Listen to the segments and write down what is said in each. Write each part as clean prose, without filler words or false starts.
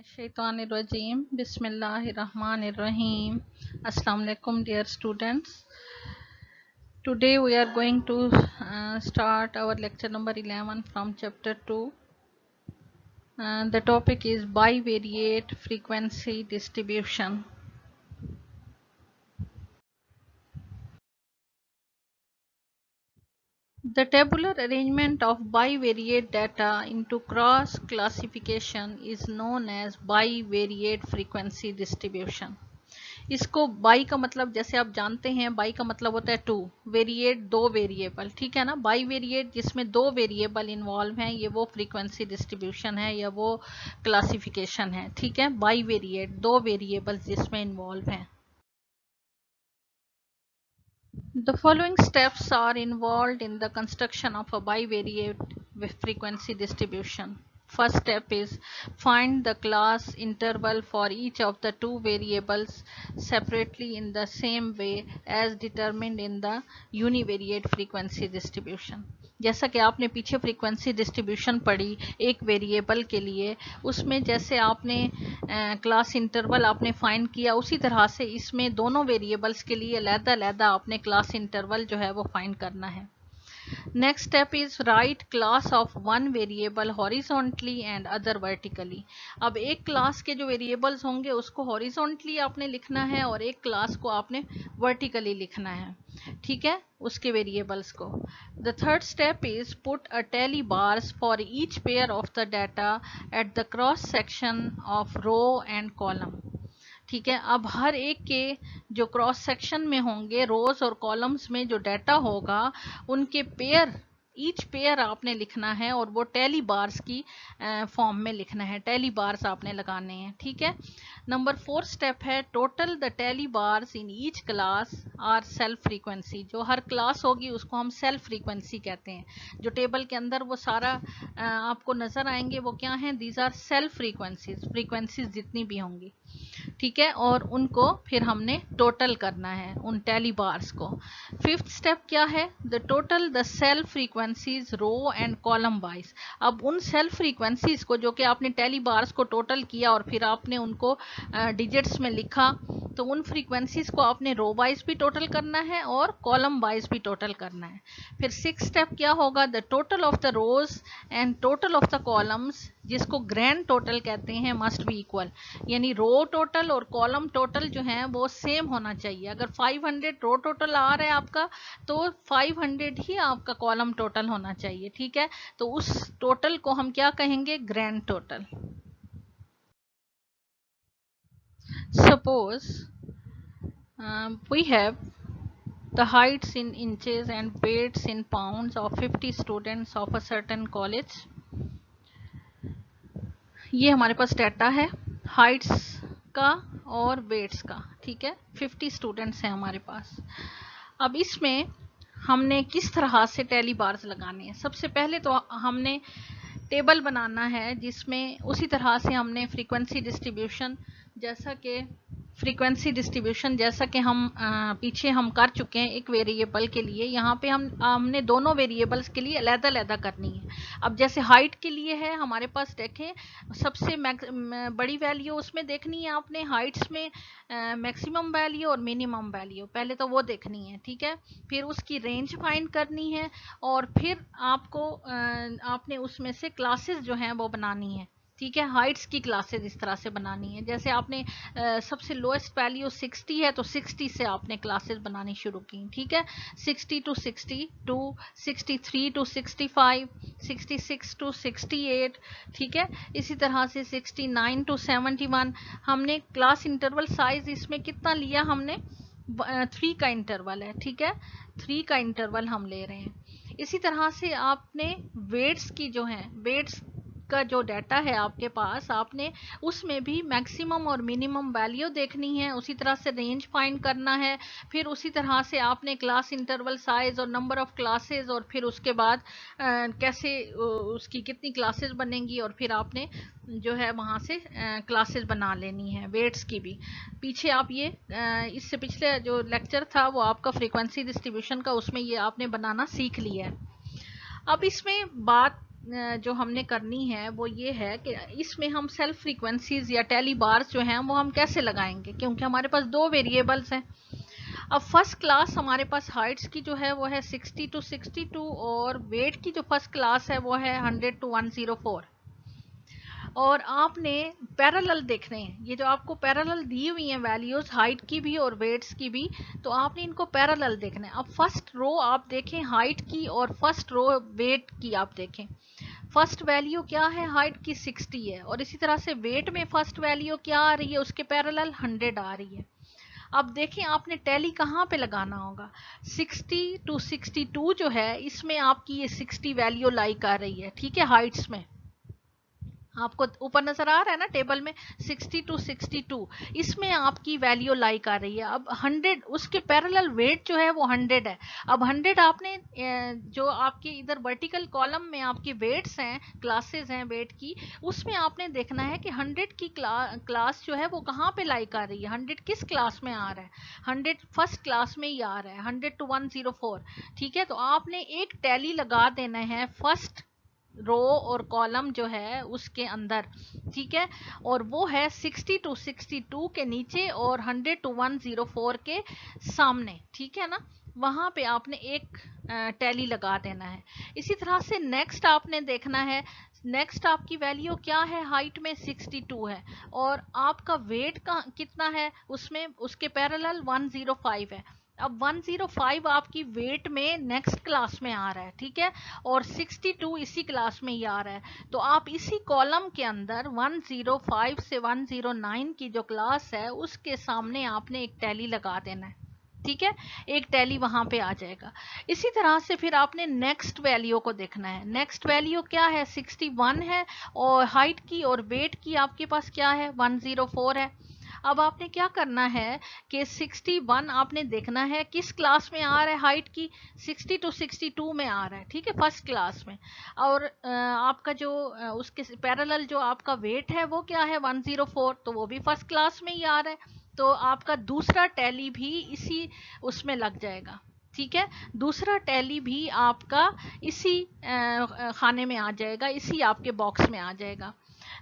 Shaitanirrajim. Bismillahirrahmanirrahim. Assalamu alaikum, dear students. Today we are going to start our lecture number 11 from chapter 2. The topic is bivariate frequency distribution. The tabular arrangement of bivariate data into cross classification is known as bivariate frequency distribution. इसको by का मतलब जैसे आप जानते हैं, by का मतलब होता है टू, वेरिएट दो वेरिएबल, ठीक है ना। बाई वेरिएट जिसमें दो वेरिएबल इन्वॉल्व हैं, ये वो फ्रीक्वेंसी डिस्ट्रीब्यूशन है या वो क्लासिफिकेशन है, ठीक है। बाई वेरिएट दो वेरिएबल जिसमें इन्वॉल्व हैं। The following steps are involved in the construction of a bivariate frequency distribution. First step is find the class interval for each of the two variables separately in the same way as determined in the univariate frequency distribution. जैसा कि आपने पीछे frequency distribution पढ़ी एक variable के लिए, उसमें जैसे आपने क्लास इंटरवल आपने फाइंड किया, उसी तरह से इसमें दोनों वेरिएबल्स के लिए अलग-अलग आपने क्लास इंटरवल जो है वो फाइंड करना है। Next step is write class of one variable horizontally and other vertically. अब एक क्लास के जो वेरिएबल्स होंगे उसको हॉरिजॉन्टली आपने लिखना है और एक क्लास को आपने वर्टिकली लिखना है, ठीक है, उसके वेरिएबल्स को। The third step is put a tally bars for each pair of the data at the cross section of row and column. ठीक है, अब हर एक के जो क्रॉस सेक्शन में होंगे, रोज और कॉलम्स में जो डाटा होगा, उनके पेयर, ईच पेयर आपने लिखना है और वो टैली बार्स की फॉर्म में लिखना है, टैली बार्स आपने लगाने हैं, ठीक है। नंबर 4 स्टेप है total the tally bars in each class are self frequency. जो हर क्लास होगी उसको हम सेल्फ फ्रीक्वेंसी कहते हैं। जो टेबल के अंदर वो सारा आपको नजर आएंगे वो क्या हैं, these are self frequencies, frequencies जितनी भी होंगी, ठीक है, और उनको फिर हमने टोटल करना है उन टैली बार्स को। फिफ्थ स्टेप क्या है, the total the self frequencies row and column wise. अब उन सेल्फ फ्रीक्वेंसीज को जो कि आपने टैली बार्स को टोटल किया और फिर आपने उनको डिजिट्स में लिखा, तो उन फ्रीक्वेंसीज को आपने रो वाइज भी टोटल करना है और कॉलम वाइज भी टोटल करना है। फिर सिक्स स्टेप क्या होगा, the total of the rows and total of the columns, जिसको ग्रैंड टोटल कहते हैं, मस्ट बी इक्वल, यानी रो टोटल और कॉलम टोटल जो है वो सेम होना चाहिए। अगर 500 रो टोटल आ रहा है आपका, तो 500 ही आपका कॉलम टोटल होना चाहिए, ठीक है। तो उस टोटल को हम क्या कहेंगे, grand total. Suppose we have the heights in inches and weights in pounds of 50 students of a certain college. ये हमारे पास डाटा है हाइट्स का और वेट्स का, ठीक है। 50 स्टूडेंट्स हैं हमारे पास। अब इसमें हमने किस तरह से टैली बार्स लगाने हैं। सबसे पहले तो हमने टेबल बनाना है जिसमें उसी तरह से हमने फ्रीक्वेंसी डिस्ट्रीब्यूशन जैसा कि हम पीछे हम कर चुके हैं एक वेरिएबल के लिए, यहाँ पे हमने दोनों वेरिएबल्स के लिए अलग-अलग करनी है। अब जैसे हाइट के लिए है हमारे पास, देखें सबसे बड़ी वैल्यू उसमें देखनी है आपने, हाइट्स में मैक्सिमम वैल्यू और मिनिमम वैल्यू, पहले तो वो देखनी है, ठीक है। फिर उसकी रेंज फाइंड करनी है और फिर आपको आपने उसमें से क्लासेस जो हैं वो बनानी है, ठीक है। हाइट्स की क्लासेस इस तरह से बनानी है, जैसे आपने सबसे लोएस्ट वैल्यू 60 है तो 60 से आपने क्लासेस बनानी शुरू की, ठीक है। 60 to 62, 63 to 65, 66 to 68, ठीक है। इसी तरह से 69 to 71। हमने क्लास इंटरवल साइज इसमें कितना लिया, हमने 3 का इंटरवल है, ठीक है, 3 का इंटरवल हम ले रहे हैं। इसी तरह से आपने वेट्स की जो है, वेट्स का जो डाटा है आपके पास, आपने उसमें भी मैक्सिमम और मिनिमम वैल्यू देखनी है, उसी तरह से रेंज फाइंड करना है, फिर उसी तरह से आपने क्लास इंटरवल साइज और नंबर ऑफ क्लासेस, और फिर उसके बाद कैसे उसकी कितनी क्लासेस बनेंगी, और फिर आपने जो है वहाँ से क्लासेस बना लेनी है वेट्स की भी। पीछे आप ये इससे पिछले जो लेक्चर था वो आपका फ्रीक्वेंसी डिस्ट्रीब्यूशन का, उसमें ये आपने बनाना सीख लिया है। अब इसमें बात जो हमने करनी है वो ये है कि इसमें हम सेल्फ फ्रीक्वेंसीज या टेली बार्स जो हैं वो हम कैसे लगाएंगे, क्योंकि हमारे पास दो वेरिएबल्स हैं। अब फर्स्ट क्लास हमारे पास हाइट्स की जो है वो है 60 to 62 और वेट की जो फर्स्ट क्लास है वो है 100 to 104। और आपने पैरेलल देखने हैं, ये जो आपको पैरेलल दी हुई हैं वैल्यूज हाइट की भी और वेट्स की भी, तो आपने इनको पैरेलल देखना है। अब फर्स्ट रो आप देखें हाइट की और फर्स्ट रो वेट की आप देखें। फर्स्ट वैल्यू क्या है, हाइट की 60 है, और इसी तरह से वेट में फर्स्ट वैल्यू क्या आ रही है, उसके पैरेलल 100 आ रही है। अब देखें आपने टैली कहाँ पे लगाना होगा। 60 to 62 जो है इसमें आपकी ये 60 वैल्यू लाई कर रही है, ठीक है, हाइट्स में आपको ऊपर नजर आ रहा है ना टेबल में 60 to 62, इसमें आपकी वैल्यू लाई कर रही है। अब 100 उसके पैरेलल वेट जो है वो 100 है। अब 100 आपने जो आपके इधर वर्टिकल कॉलम में आपकी वेट्स हैं, क्लासेस हैं वेट की, उसमें आपने देखना है कि 100 की क्लास जो है वो कहाँ पे लाई कर रही है, 100 किस क्लास में आ रहा है, 100 फर्स्ट क्लास में ही आ रहा है, 100 to 104। ठीक है, तो आपने एक टैली लगा देना है फर्स्ट रो और कॉलम जो है उसके अंदर, ठीक है, और वो है 60 to 62 के नीचे और 100 to 104 के सामने, ठीक है ना, वहां पे आपने एक टैली लगा देना है। इसी तरह से नेक्स्ट आपने देखना है, नेक्स्ट आपकी वैल्यू क्या है, हाइट में 62 है और आपका वेट का कितना है, उसमें उसके पैरेलल 105 है। अब 105 आपकी वेट में नेक्स्ट क्लास में आ रहा है, ठीक है, और 62 इसी क्लास में ही आ रहा है। तो आप इसी कॉलम के अंदर 105 से 109 की जो क्लास है उसके सामने आपने एक टैली लगा देना है, ठीक है, एक टैली वहां पे आ जाएगा। इसी तरह से फिर आपने नेक्स्ट वैल्यू को देखना है। नेक्स्ट वैल्यू क्या है, 61 है और हाइट की और वेट की आपके पास क्या है, 104 है। अब आपने क्या करना है कि 61 आपने देखना है किस क्लास में आ रहा है, हाइट की 60 to 62 में आ रहा है, ठीक है, फर्स्ट क्लास में। और आपका जो उसके पैरेलल जो आपका वेट है वो क्या है, 104, तो वो भी फर्स्ट क्लास में ही आ रहा है। तो आपका दूसरा टैली भी इसी उसमें लग जाएगा, ठीक है, दूसरा टैली भी आपका इसी खाने में आ जाएगा, इसी आपके बॉक्स में आ जाएगा।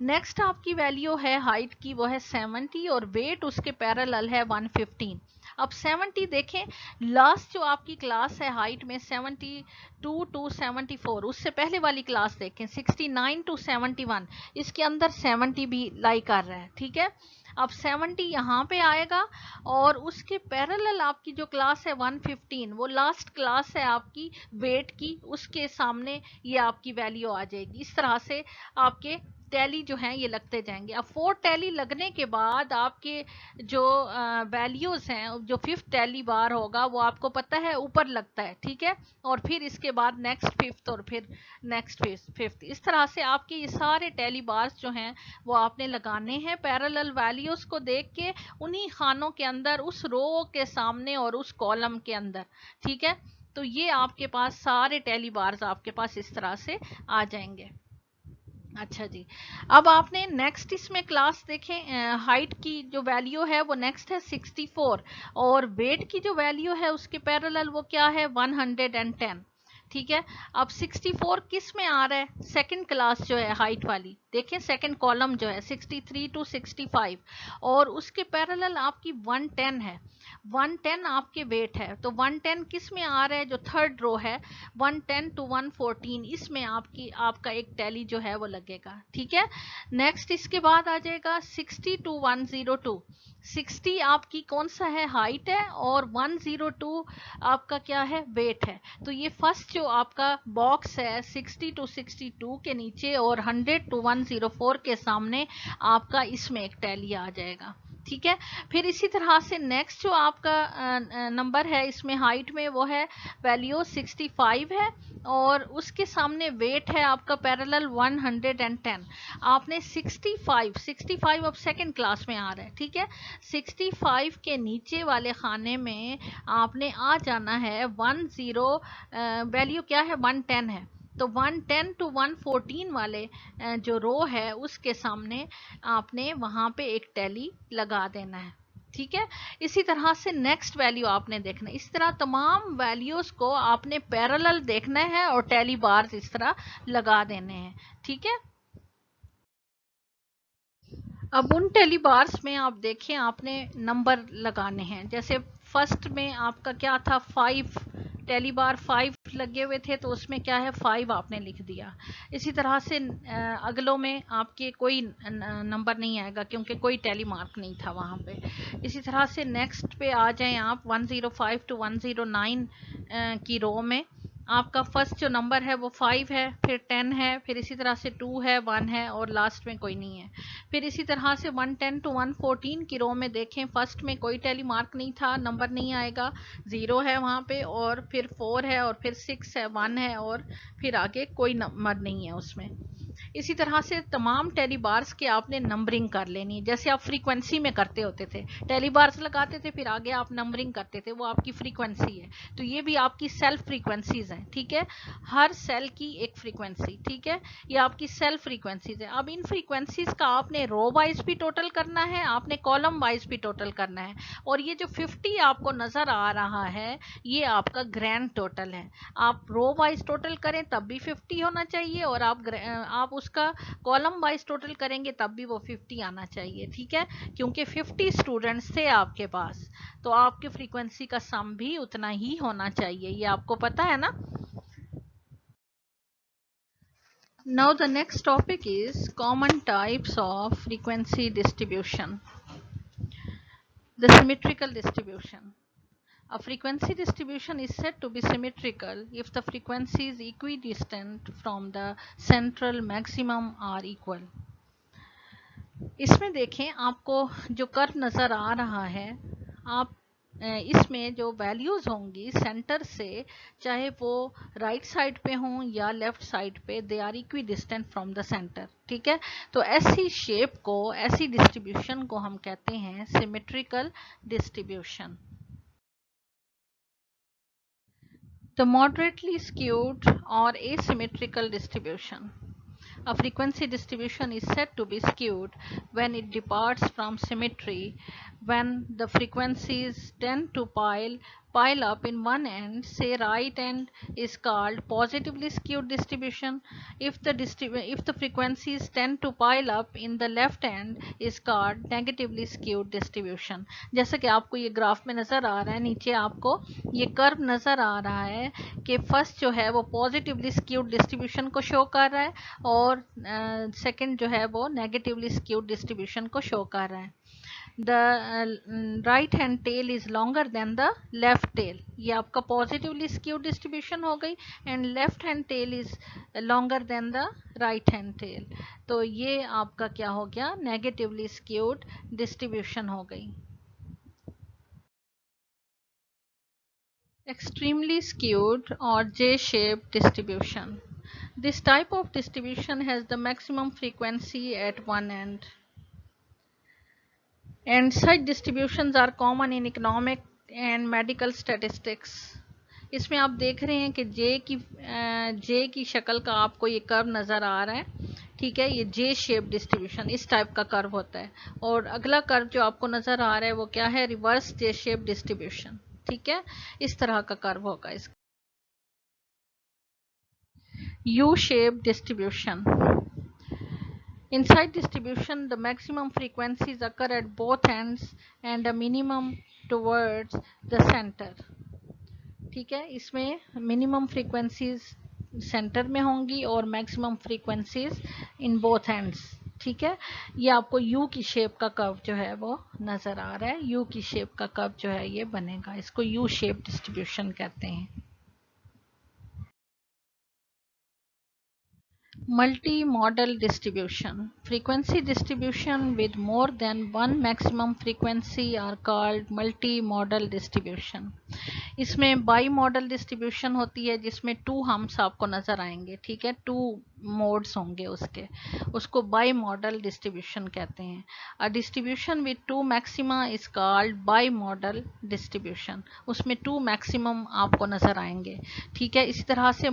नेक्स्ट आपकी वैल्यू है हाइट की, वो है 70 और वेट उसके पैरेलल है 115। अब 70 देखें, लास्ट जो आपकी क्लास है हाइट में 72 to 74, उससे पहले वाली क्लास देखें 69 to 71, इसके अंदर 70 भी लाई कर रहा है, ठीक है। अब 70 यहाँ पे आएगा और उसके पैरेलल आपकी जो क्लास है 115, वो लास्ट क्लास है आपकी वेट की, उसके सामने ये आपकी वैल्यू आ जाएगी। इस तरह से आपके टैली जो हैं ये लगते जाएंगे। अब 4 टैली लगने के बाद आपके जो वैल्यूज हैं, जो 5th टैली बार होगा वो आपको पता है ऊपर लगता है, ठीक है, और फिर इसके बाद नेक्स्ट 5th और फिर नेक्स्ट 5th, इस तरह से आपके ये सारे टैली बार्स जो हैं वो आपने लगाने हैं पैरेलल वैल्यूज को देख के उन्हीं खानों के अंदर, उस रो के सामने और उस कॉलम के अंदर, ठीक है। तो ये आपके पास सारे टैली बार्स आपके पास इस तरह से आ जाएंगे। अच्छा जी, अब आपने नेक्स्ट इसमें क्लास देखें, हाइट की जो वैल्यू है वो नेक्स्ट है 64 और वेट की जो वैल्यू है उसके पैरेलल वो क्या है, 110, ठीक है। अब 64 किस में आ रहा है, सेकंड क्लास जो है हाइट वाली, देखें सेकंड कॉलम जो है 63 to 65 और उसके पैरेलल आपकी 110 है, 110 आपके वेट है, तो 110 किस में आ रहा है, जो थर्ड रो है 110 to 114, इसमें आपका एक टैली जो है वो लगेगा, ठीक है। नेक्स्ट इसके बाद आ जाएगा 60 to 102, 60 आपकी कौन सा है, हाइट है, और 102 आपका क्या है, वेट है। तो ये फर्स्ट जो आपका बॉक्स है 60 to 62 के नीचे और 100 to 104 के सामने आपका इसमें एक टैली आ जाएगा, ठीक है। फिर इसी तरह से नेक्स्ट जो आपका नंबर है इसमें हाइट में वो है वैल्यू 65 है और उसके सामने वेट है आपका पैरेलल 110। आपने 65 अब सेकंड क्लास में आ रहा है, ठीक है, 65 के नीचे वाले खाने में आपने आ जाना है वैल्यू क्या है, 110 है, तो 110 to 114 वाले जो रो है उसके सामने आपने वहां पे एक टैली लगा देना है, ठीक है। इसी तरह से नेक्स्ट वैल्यू आपने देखना है। इस तरह तमाम वैल्यूज को आपने पैरेलल देखना है और टैली बार्स इस तरह लगा देने हैं, ठीक है। अब उन टैली बार्स में आप देखें आपने नंबर लगाने हैं। जैसे फर्स्ट में आपका क्या था, 5 टैली बार 5 लगे हुए थे, तो उसमें क्या है 5 आपने लिख दिया। इसी तरह से अगलों में आपके कोई नंबर नहीं आएगा क्योंकि कोई टैली मार्क नहीं था वहाँ पे। इसी तरह से नेक्स्ट पे आ जाएं आप 105 to 109 की रो में। आपका फर्स्ट जो नंबर है वो 5 है, फिर 10 है, फिर इसी तरह से 2 है, 1 है और लास्ट में कोई नहीं है। फिर इसी तरह से 110 to 114 की रो में देखें, फर्स्ट में कोई टैली मार्क नहीं था, नंबर नहीं आएगा, 0 है वहाँ पे, और फिर 4 है, और फिर 6 है, 1 है, और फिर आगे कोई नंबर नहीं है उसमें। इसी तरह से तमाम टैली बार्स की आपने नंबरिंग कर लेनी, जैसे आप फ्रीक्वेंसी में करते होते थे, टैली बार्स लगाते थे, फिर आगे आप नंबरिंग करते थे, वो आपकी फ्रीक्वेंसी है। तो ये भी आपकी सेल्फ फ्रीक्वेंसीज हैं, ठीक है। हर सेल की एक फ्रीक्वेंसी, ठीक है, ये आपकी सेल्फ फ्रीक्वेंसीज है। अब इन फ्रीक्वेंसीज का आपने रो वाइज भी टोटल करना है, आपने कॉलम वाइज भी टोटल करना है। और ये जो 50 आपको नजर आ रहा है, ये आपका ग्रैंड टोटल है। आप रो वाइज टोटल करें तब भी 50 होना चाहिए, और आप उसका कॉलम वाइज टोटल करेंगे तब भी वो 50 आना चाहिए, ठीक है। क्योंकि 50 स्टूडेंट्स थे आपके पास, तो आपकी फ्रीक्वेंसी का सम भी उतना ही होना चाहिए, ये आपको पता है ना। Now the next topic is common types of frequency distribution. The symmetrical distribution. A frequency distribution is said to be symmetrical if the frequencies equidistant from the central maximum are equal. इसमें देखें आपको जो curve नज़र आ रहा है, आप इसमें जो वैल्यूज़ होंगी सेंटर से, चाहे वो राइट साइड पे हों या लेफ्ट साइड पे, they are equidistant from the centre, ठीक है। तो ऐसी शेप को, ऐसी डिस्ट्रीब्यूशन को हम कहते हैं symmetrical distribution. The moderately skewed or asymmetrical distribution. A frequency distribution is said to be skewed when it departs from symmetry, when the frequencies tend to pile up in one end, say right end, is called positively skewed distribution. If the frequencies tend to pile up in the left end, is called negatively skewed distribution. जैसा कि आपको ये graph में नज़र आ रहा है, नीचे आपको ये कर्व नज़र आ रहा है कि फर्स्ट जो है वो पॉजिटिवली स्क्यूड डिस्ट्रीब्यूशन को शो कर रहा है, और सेकंड जो है वो नेगेटिवली स्क्यूड डिस्ट्रीब्यूशन को शो कर रहा है। The right hand tail is longer than the left tail, ये आपका पॉजिटिवली स्क्यूड डिस्ट्रीब्यूशन हो गई, and left hand tail is longer than the right hand tail, तो ये आपका क्या हो गया, नेगेटिवली स्क्यूड डिस्ट्रीब्यूशन हो गई। Extremely skewed or J-shaped distribution. This type of distribution has the maximum frequency at one end, and such distributions are common in economic and medical statistics. इसमें आप देख रहे हैं कि जे की शक्ल का आपको ये कर्व नज़र आ रहा है, ठीक है। ये जे शेप डिस्ट्रीब्यूशन इस टाइप का कर्व होता है, और अगला कर्व जो आपको नज़र आ रहा है वो क्या है, रिवर्स जे शेप डिस्ट्रीब्यूशन, ठीक है। इस तरह का कर्व होगा इसका। U-shaped distribution. In such distribution, the maximum frequencies occur at both ends and a minimum towards the center. ठीक है, इसमें मिनिमम फ्रीक्वेंसीज सेंटर में होंगी और maximum frequencies in both ends, ठीक है। ये आपको यू की शेप का कर्व जो है वो नज़र आ रहा है, यू की शेप का कर्व जो है ये बनेगा, इसको यू शेप डिस्ट्रीब्यूशन कहते हैं। Multi-modal distribution. Frequency distribution with more than one maximum frequency are called multi-modal distribution. इसमें बाई मॉडल डिस्ट्रीब्यूशन होती है जिसमें 2 हम्स आपको नज़र आएंगे, ठीक है, 2 मोड्स होंगे उसको बाई मॉडल डिस्ट्रीब्यूशन कहते हैं। A distribution with 2 maxima is called by model distribution, उसमें 2 मैक्सिमम आपको नज़र आएंगे, ठीक है। इसी तरह से